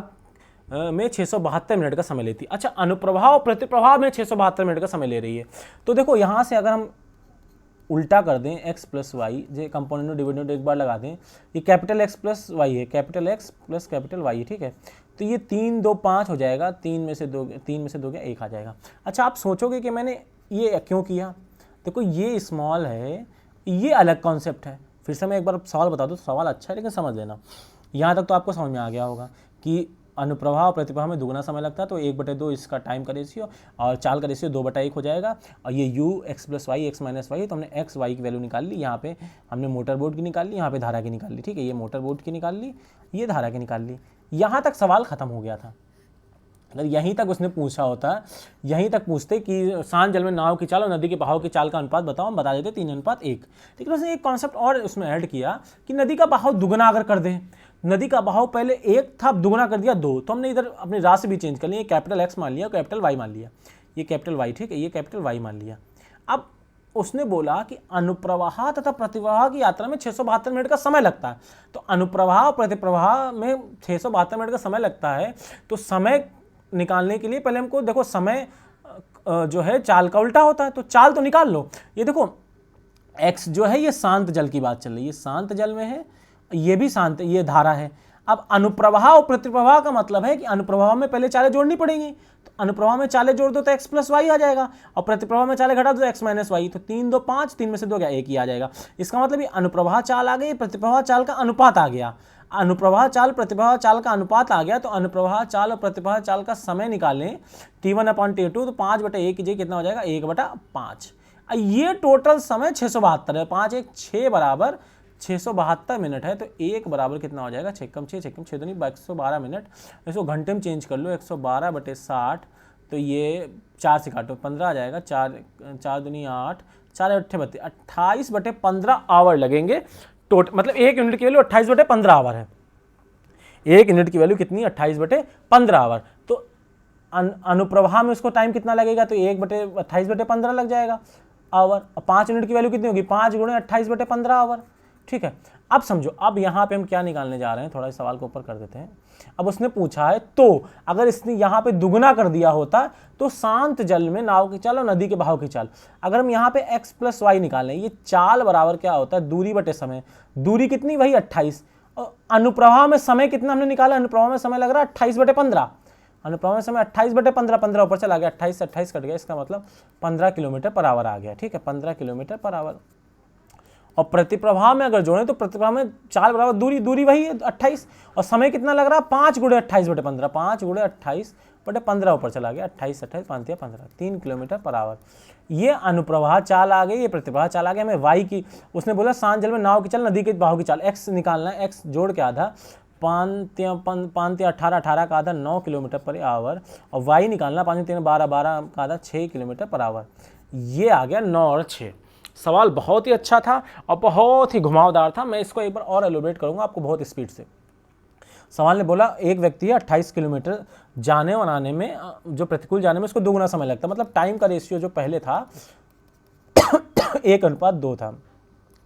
में 672 मिनट का समय लेती है। अच्छा, अनुप्रवाह और प्रतिप्रवाह में 672 मिनट का समय ले रही है। तो देखो यहाँ से अगर हम उल्टा कर दें x प्लस वाई, जो कंपोनेंट डिविडेंड एक बार लगा दें, ये कैपिटल X प्लस वाई है, capital X plus capital Y है, ठीक है। तो ये 3 2 5 हो जाएगा, 3 में से 2 गया 1 आ जाएगा। अच्छा, आप सोचोगे कि मैंने ये क्यों किया। देखो ये स्मॉल है, ये अलग कॉन्सेप्ट है। फिर से मैं एक बार सवाल बता दूँ, सवाल अच्छा है लेकिन समझ लेना। यहाँ तक तो आपको समझ में आ गया होगा कि अनुप्रवाह और प्रतिप्रवाह में दुगना समय लगता है, तो 1/2 इसका टाइम का रेशियो और चाल का रेशियो 2/1 हो जाएगा। और ये u x plus y x minus y, तो हमने x y की वैल्यू निकाल ली। यहाँ पे हमने मोटर बोट की निकाल ली, यहाँ पे धारा की निकाल ली, ठीक है। ये मोटर बोट की निकाल ली, ये धारा की निकाल ली। यहाँ तक सवाल खत्म हो गया था। अगर यहीं तक उसने पूछा होता, यहीं तक पूछते कि शांत जल में नाव की चाल और नदी के बहाव की चाल का अनुपात बताओ, हम बता देते 3:1। लेकिन उसने एक कॉन्सेप्ट और उसमें ऐड किया कि नदी का बहाव दुगना अगर कर दें, नदी का बहाव पहले 1 था, अब दुगना कर दिया 2, तो हमने इधर अपनी राशि भी चेंज कर ली। ये कैपिटल X मान लिया, कैपिटल Y मान लिया, ये कैपिटल Y, ठीक है, ये कैपिटल Y मान लिया। अब उसने बोला कि अनुप्रवाह तथा प्रतिप्रवाह की यात्रा में 672 मिनट का समय लगता है। तो अनुप्रवाह और प्रतिप्रवाह में 672 मिनट का समय लगता है, तो समय निकालने के लिए पहले हमको देखो समय जो है चाल का उल्टा होता है, तो चाल तो निकाल लो। ये देखो x जो है ये शांत जल की बात चल रही है, शांत जल में है, ये भी शांत, ये धारा है। अब अनुप्रवाह और प्रतिप्रवाह का मतलब है कि अनुप्रवाह में पहले चालें जोड़नी पड़ेंगी, तो अनुप्रवाह में चालें जोड़ दो तो x प्लस वाई आ जाएगा, और प्रतिप्रवाह में चालें घटा दो तो x माइनस वाई। तो 3 2 5, 3 में से 2 गया 1 ही आ जाएगा। इसका मतलब ये अनुप्रवाह चाल आ गई, प्रतिप्रवाह चाल का अनुपात आ गया। अनुप्रवाह चाल प्रतिप्रवाह चाल का अनुपात आ गया, तो अनुप्रवाह चाल और प्रतिप्रवाह चाल का समय निकालें T1/T2, तो 5/1 कीजिए, कितना हो जाएगा 1/5। ये टोटल समय 672 है, 5 1 6 बराबर 672 मिनट है। तो 1 बराबर कितना हो जाएगा 6 कम 6 6 कम 6 दूनी 112 मिनट। इसको घंटे में चेंज कर लो, 112/60, तो ये 4 से काटो 15 आ जाएगा, 4 दूनी 8, 4 8 32, 28/15 आवर लगेंगे मतलब 1 यूनिट की वैल्यू 28/15 आवर है। 1 यूनिट की वैल्यू कितनी, 28/15 आवर। तो अनुप्रवाह में उसको टाइम कितना लगेगा, तो 1/28/15 लग जाएगा आवर। 5 यूनिट की वैल्यू कितनी होगी, 5 × 28/15 आवर, ठीक है। अब समझो, अब यहाँ पे हम क्या निकालने जा रहे हैं, थोड़ा इस सवाल को ऊपर कर देते हैं। अब उसने पूछा है, तो अगर इसने यहाँ पे दुगना कर दिया होता तो शांत जल में नाव की चाल और नदी के बहाव की चाल, अगर हम यहाँ पे x प्लस वाई निकालें, ये चाल बराबर क्या होता है, दूरी बटे समय। दूरी कितनी, वही 28। और अनुप्रवाह में समय कितना हमने निकाला, अनुप्रवाह में समय लग रहा है 28/15। अनुप्रवाह में समय 28/15, 15 ऊपर चला गया, 28 से 28 कट गया, इसका मतलब 15 किलोमीटर पर आवर आ गया, ठीक है, 15 किलोमीटर पर आवर। और प्रतिप्रवाह में अगर जोड़ें तो प्रतिप्रवाह में चाल बराबर दूरी वही है 28, और समय कितना लग रहा है 5 × 28/15, 5 × 28/15 ऊपर चला गया, 28 28 5 15, 3 किलोमीटर पर आवर। ये अनुप्रवाह चाल आ गई, ये प्रतिप्रवाह चाल आ गया। हमें वाई की, उसने बोला शांत जल में नाव की चाल, नदी के बहाव की चाल, एक्स निकालना है, एक्स जोड़ के आधा 5 18 18 का आधा 9 किलोमीटर पर आवर, और वाई निकालना 5 3 12 12 का आधा 6 किलोमीटर पर आवर। ये आ गया 9 और 6। सवाल बहुत ही अच्छा था और बहुत ही घुमावदार था। मैं इसको एक बार और एलोबरेट करूंगा आपको बहुत स्पीड से। सवाल ने बोला एक व्यक्ति है 28 किलोमीटर जाने और आने में, जो प्रतिकूल जाने में उसको दुगना समय लगता, मतलब टाइम का रेशियो जो पहले था 1:2 था,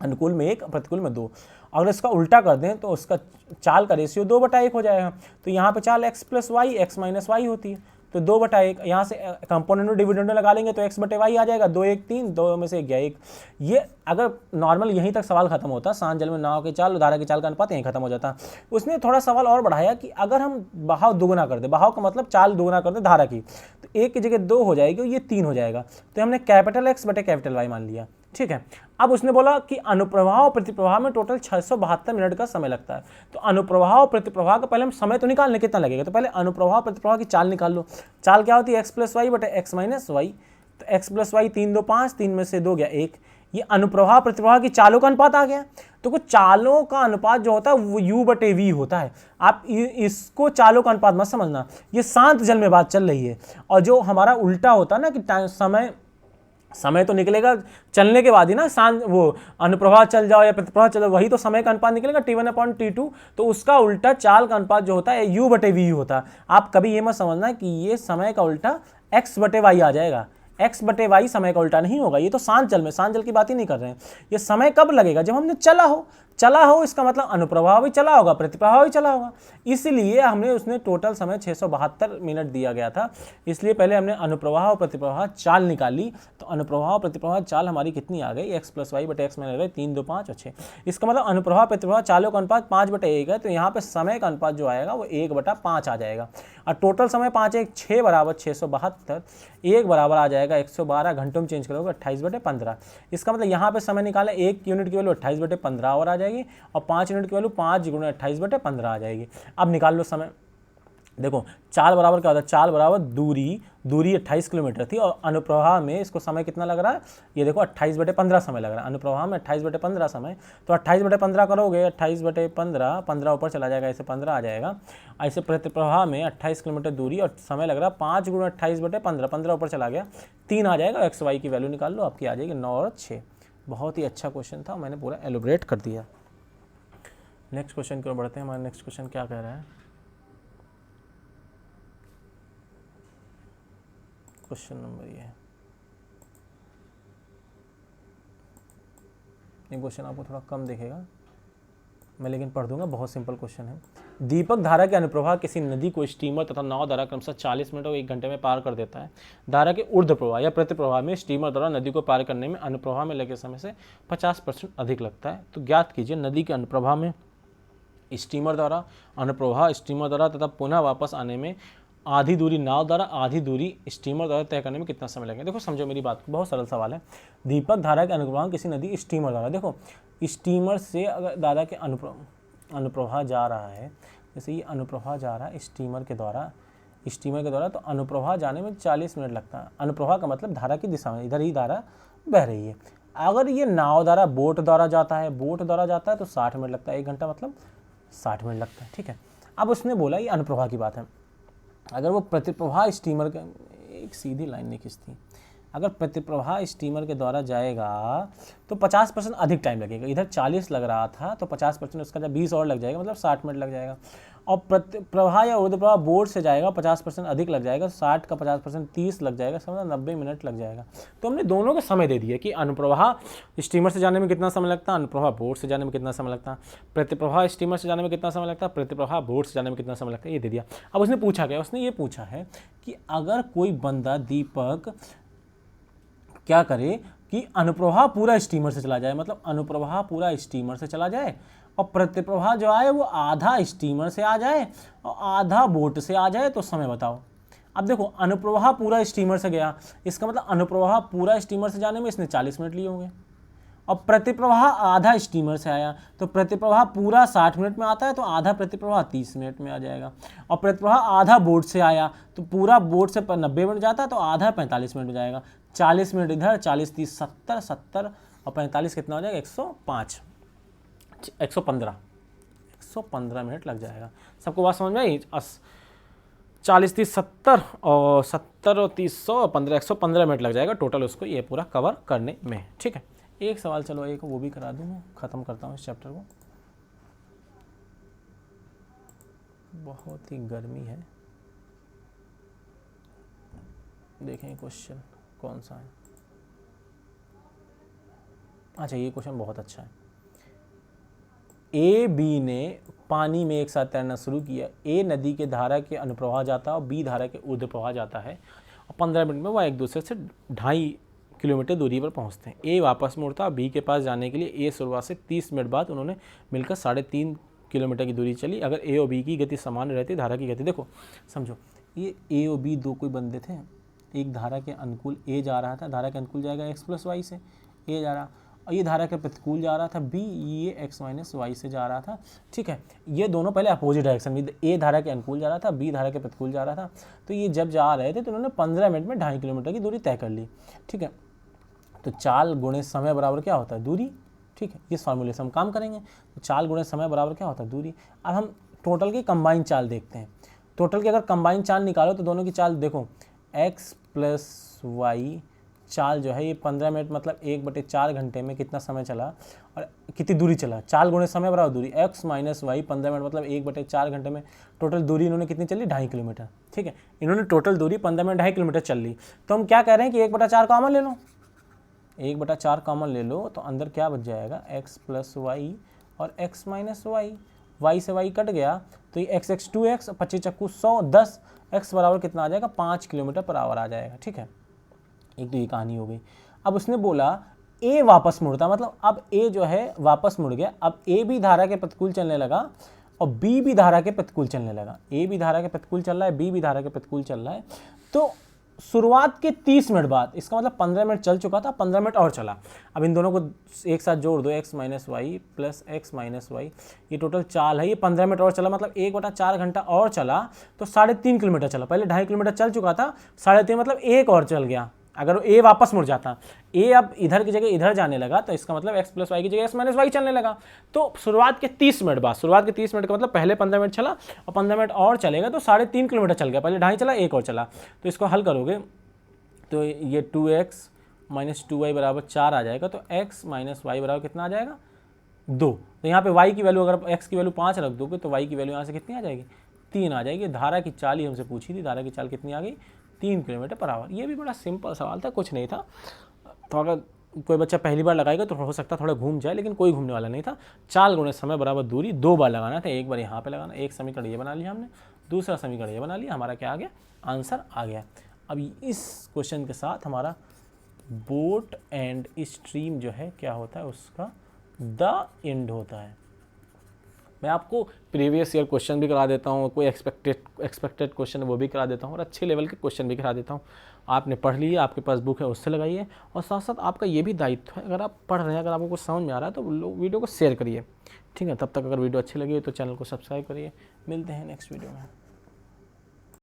अनुकूल में 1 प्रतिकूल में 2। अगर इसका उल्टा कर दें तो उसका चाल का रेशियो 2/1 हो जाएगा। तो यहाँ पे चाल x plus y x minus y होती है, तो 2/1। यहाँ से कंपोनेंट डिविडेंड लगा लेंगे तो x/y आ जाएगा, 2 1 3, 2 में से 1 गया 1। ये अगर नॉर्मल यहीं तक सवाल खत्म होता, शांत जल में नाव की चाल धारा की चाल का अनुपात यहीं खत्म हो जाता। उसने थोड़ा सवाल और बढ़ाया कि अगर हम बहाव दुगुना कर दे, बहाव का मतलब चाल दुगुना कर दे धारा की, तो 1 की जगह 2 हो जाएगी, ये 3 हो जाएगा। तो हमने कैपिटल X/कैपिटल Y मान लिया, ठीक है। अब उसने बोला कि अनुप्रवाह और प्रतिप्रवाह में टोटल 672 मिनट का समय लगता है। तो अनुप्रवाह और प्रतिप्रवाह का पहले हम समय तो निकाल लें कितना लगेगा, तो पहले अनुप्रवाह प्रतिप्रवाह की चाल निकाल लो। चाल क्या होती है x प्लस वाई बटे x माइनस वाई, तो x प्लस वाई 3 2 5, 3 में से 2 गया 1। ये अनुप्रवाह प्रतिप्रवाह की चालों का अनुपात आ गया। तो कुछ चालों का अनुपात जो होता है वो u/v होता है। आप इसको चालों का अनुपात मत समझना, ये शांत जल में बात चल रही है। और जो हमारा उल्टा होता है ना कि समय तो निकलेगा चलने के बाद ही ना, वो अनुप्रवाह चल जाओ या प्रतिप्रवाह चल जाओ, वही तो समय का अनुपात निकलेगा T1/T2। तो उसका उल्टा चाल का अनुपात जो होता है u/v होता है। आप कभी ये मत समझना कि ये समय का उल्टा x/y आ जाएगा, x/y समय का उल्टा नहीं होगा। ये तो शांत जल में, शांत जल की बात ही नहीं कर रहे हैं। ये समय कब लगेगा, जब हमने चला हो, चला हो इसका मतलब अनुप्रवाह भी चला होगा, प्रतिप्रवाह भी चला होगा, इसलिए हमने उसने टोटल समय 672 मिनट दिया गया था। इसलिए पहले हमने अनुप्रवाह और प्रतिप्रवाह चाल निकाली, तो अनुप्रवाह और प्रतिप्रवाह चाल हमारी कितनी आ गई, x + y / x में 3, 2, 5 और 6। इसका मतलब अनुप्रवाह प्रतिप्रवाह चालों का अनुपात 5/1 है, तो यहाँ पे समय का अनुपात जो आएगा वो 1/5 आ जाएगा। और टोटल समय 5 1 6 बराबर 672, 1 बराबर आ जाएगा 112 घंटों में चेंज करोगे 28/15। इसका मतलब यहाँ पे समय निकाला, 1 यूनिट की वैल्यू 28/15 और आ जाएगी, और 5 यूनिट की वैल्यू 5 × 28/15 आ जाएगी। अब निकाल लो समय। देखो चाल बराबर क्या होता है, चाल बराबर दूरी 28 किलोमीटर थी, और अनुप्रवाह में इसको समय कितना लग रहा है, ये देखो 28/15 समय लग रहा है, अनुप्रवाह में 28/15 समय। तो 28/15 करोगे, 28/15, 15 ऊपर चला जाएगा, ऐसे 15 आ जाएगा। ऐसे प्रतिप्रवाह में 28 किलोमीटर दूरी और समय लग रहा है 5 × 28/15, 15 ऊपर चला गया, 3 आ जाएगा। एक्स वाई की वैल्यू निकाल लो, आपकी आ जाएगी 9 और 6। बहुत ही अच्छा क्वेश्चन था, मैंने पूरा एलोबरेट कर दिया। नेक्स्ट क्वेश्चन की ओर बढ़ते हैं। हमारा नेक्स्ट क्वेश्चन क्या कह रहा है, क्वेश्चन नंबर ये क्वेश्चन आपको थोड़ा कम दिखेगा, मैं लेकिन पढ़ दूंगा, बहुत सिंपल क्वेश्चन है। दीपक धारा के अनुप्रवाह किसी नदी को स्टीमर तथा नाव द्वारा क्रमशः 40 मिनट और 1 घंटे में पार कर देता है। धारा के ऊर्ध्व प्रवाह या प्रतिप्रवाह में स्टीमर द्वारा नदी को पार करने में अनुप्रवाह में लगे समय से 50% अधिक लगता है। तो ज्ञात कीजिए नदी के अनुप्रवाह में स्टीमर द्वारा अनुप्रवाह स्टीमर द्वारा तथा पुनः वापस आने में आधी दूरी नाव द्वारा, आधी दूरी स्टीमर द्वारा तय करने में कितना समय लगेगा। देखो समझो मेरी बात को, बहुत सरल सवाल है। दीपक धारा के अनुप्रवाह किसी नदी स्टीमर द्वारा, देखो स्टीमर से अगर धारा के अनुप्रवाह जा रहा है, जैसे ये अनुप्रवाह जा रहा है स्टीमर के द्वारा, तो अनुप्रवाह जाने में 40 मिनट लगता है। अनुप्रवाह का मतलब धारा की दिशा में, इधर ही धारा बह रही है। अगर ये नाव द्वारा, बोट द्वारा जाता है, तो 60 मिनट लगता है, 1 घंटा मतलब 60 मिनट लगता है, ठीक है। अब उसने बोला ये अनुप्रवाह की बात है, अगर वो प्रतिप्रवाह स्टीमर के, एक सीधी लाइन नहीं खींचती, अगर प्रतिप्रवाह स्टीमर के द्वारा जाएगा तो 50% अधिक टाइम लगेगा। इधर 40 लग रहा था तो 50% उसका जब 20 और लग जाएगा, मतलब 60 मिनट लग जाएगा। और प्रतिप्रवाह या ऊर्ध्वप्रवाह बोर्ड से जाएगा, 50% अधिक लग जाएगा, 60 का 50% 30 लग जाएगा, समझा, 90 मिनट लग जाएगा। तो हमने दोनों के समय दे दिया कि अनुप्रवाह स्टीमर से जाने में कितना समय लगता है, अनुप्रवाह बोर्ड से जाने में कितना समय लगता है, प्रतिप्रवाह स्टीमर से जाने में कितना समय लगता है, प्रतिप्रवाह बोर्ड से जाने में कितना समय लगता है, ये दे दिया। अब उसने पूछा क्या, उसने ये पूछा है कि अगर कोई बंदा दीपक क्या करे कि अनुप्रवाह पूरा स्टीमर से चला जाए, मतलब अनुप्रवाह पूरा स्टीमर से चला जाए और प्रतिप्रवाह जो आए वो आधा स्टीमर से आ जाए और आधा बोट से आ जाए, तो समय बताओ। अब देखो अनुप्रवाह पूरा स्टीमर से गया, इसका मतलब अनुप्रवाह पूरा स्टीमर से जाने में इसने 40 मिनट लिए होंगे, और प्रतिप्रवाह आधा स्टीमर से आया, तो प्रतिप्रवाह पूरा 60 मिनट में आता है, तो आधा प्रतिप्रवाह 30 मिनट में आ जाएगा। और प्रतिप्रवाह आधा बोट से आया, तो पूरा बोट से 90 मिनट जाता है, तो आधा 45 मिनट में जाएगा। 40 मिनट इधर, 40 30 70, 70 और 45 कितना हो जाएगा, 105, 115 मिनट लग जाएगा। सबको बात समझ में आई? 40 30 70 और 70 और 30 115, 115 मिनट लग जाएगा टोटल उसको ये पूरा कवर करने में, ठीक है। एक सवाल चलो एक वो भी करा दूँ, मैं ख़त्म करता हूँ इस चैप्टर को। बहुत ही गर्मी है, देखें क्वेश्चन कौन सा है। अच्छा ये क्वेश्चन बहुत अच्छा है। ए बी ने पानी में एक साथ तैरना शुरू किया। ए नदी के धारा के अनुप्रवाह जाता है और बी धारा के ऊर्ध्व प्रवाह जाता है, और 15 मिनट में वह एक दूसरे से 2.5 किलोमीटर दूरी पर पहुंचते हैं। ए वापस मुड़ता, बी के पास जाने के लिए ए शुरुआत से 30 मिनट बाद उन्होंने मिलकर 3.5 किलोमीटर की दूरी चली। अगर ए और बी की गति समान रहती, धारा की गति, देखो समझो ये ए और बी दो कोई बंदे थे, एक धारा के अनुकूल ए जा रहा था, धारा के अनुकूल जाएगा x + y से, ए जा रहा, और ये धारा के प्रतिकूल जा रहा था बी, ये x - y से जा रहा था, ठीक है। ये दोनों पहले अपोजिट डायरेक्शन में, ए धारा के अनुकूल जा रहा था, बी धारा के प्रतिकूल जा रहा था। तो ये जब जा रहे थे तो उन्होंने 15 मिनट में 2.5 किलोमीटर की दूरी तय कर ली, ठीक है। तो चाल गुणे समय बराबर क्या होता है, दूरी, ठीक है। इस फार्मूले से हम काम करेंगे, तो चाल गुणे समय बराबर क्या होता है, दूरी। अब हम टोटल की कंबाइन चाल देखते हैं। टोटल की अगर कंबाइन चाल निकालो तो दोनों की चाल देखो, x + y चाल जो है ये 15 मिनट मतलब 1/4 घंटे में कितना समय चला और कितनी दूरी चला, चाल गुणे समय बराबर दूरी, x - y 15 मिनट मतलब 1/4 घंटे में टोटल दूरी इन्होंने कितनी चली, 2.5 किलोमीटर, ठीक है। इन्होंने टोटल दूरी 15 मिनट 2.5 किलोमीटर चल ली। तो हम क्या कह रहे हैं कि 1/4 कॉमन ले लो, 1/4 कॉमन ले लो, तो अंदर क्या बच जाएगा, x + y और x माइनस वाई, y से y कट गया तो ये x 2x, 25 चक्कू 100, 10, x बराबर कितना आ जाएगा 5 किलोमीटर पर आवर आ जाएगा। ठीक है, एक तो ये कहानी हो गई। अब उसने बोला a वापस मुड़ता, मतलब अब a जो है वापस मुड़ गया, अब a भी धारा के प्रतिकूल चलने लगा और b भी धारा के प्रतिकूल चलने लगा। a भी धारा के प्रतिकूल चल रहा है, b भी धारा के प्रतिकूल चल रहा है। तो शुरुआत के 30 मिनट बाद, इसका मतलब 15 मिनट चल चुका था, 15 मिनट और चला। अब इन दोनों को एक साथ जोड़ दो, x minus y plus x minus y, ये टोटल चाल है, ये 15 मिनट और चला, मतलब 1/4 घंटा और चला तो 3.5 किलोमीटर चला। पहले 2.5 किलोमीटर चल चुका था, 3.5 मतलब 1 और चल गया। अगर ए वापस मुड़ जाता, ए अब इधर की जगह इधर जाने लगा तो इसका मतलब x प्लस वाई की जगह x माइनस वाई चलने लगा। तो शुरुआत के 30 मिनट बाद, शुरुआत के 30 मिनट का मतलब पहले 15 मिनट चला और 15 मिनट और चलेगा तो 3.5 किलोमीटर चल गया। पहले 2.5 चला, 1 और चला। तो इसको हल करोगे तो ये 2x माइनस 2y बराबर 4 आ जाएगा। तो x माइनस वाई बराबर कितना आ जाएगा 2। तो यहाँ पे y की वैल्यू, अगर x की वैल्यू 5 रख दोगे तो y की वैल्यू यहाँ से कितनी आ जाएगी 3 आ जाएगी। धारा की चाल ही हमसे पूछी थी, धारा की चाल कितनी आ गई 3 किलोमीटर पर आवर। ये भी बड़ा सिंपल सवाल था, कुछ नहीं था। तो अगर कोई बच्चा पहली बार लगाएगा तो हो सकता है थोड़ा घूम जाए, लेकिन कोई घूमने वाला नहीं था। चाल गुणे समय बराबर दूरी 2 बार लगाना था, एक बार यहाँ पे लगाना। एक समीकरण ये बना लिया हमने, दूसरा समीकरण ये बना लिया, हमारा क्या आ गया आंसर आ गया। अब इस क्वेश्चन के साथ हमारा बोट एंड स्ट्रीम जो है क्या होता है, उसका द एंड होता है। मैं आपको प्रीवियस ईयर क्वेश्चन भी करा देता हूँ, कोई एक्सपेक्टेड क्वेश्चन वो भी करा देता हूँ और अच्छे लेवल के क्वेश्चन भी करा देता हूँ। आपने पढ़ लिया, आपके पास बुक है उससे लगाइए, और साथ साथ आपका ये भी दायित्व है, अगर आप पढ़ रहे हैं, अगर आपको कुछ समझ में आ रहा है तो वीडियो को शेयर करिए। ठीक है, तब तक अगर वीडियो अच्छी लगी तो चैनल को सब्सक्राइब करिए। मिलते हैं नेक्स्ट वीडियो में।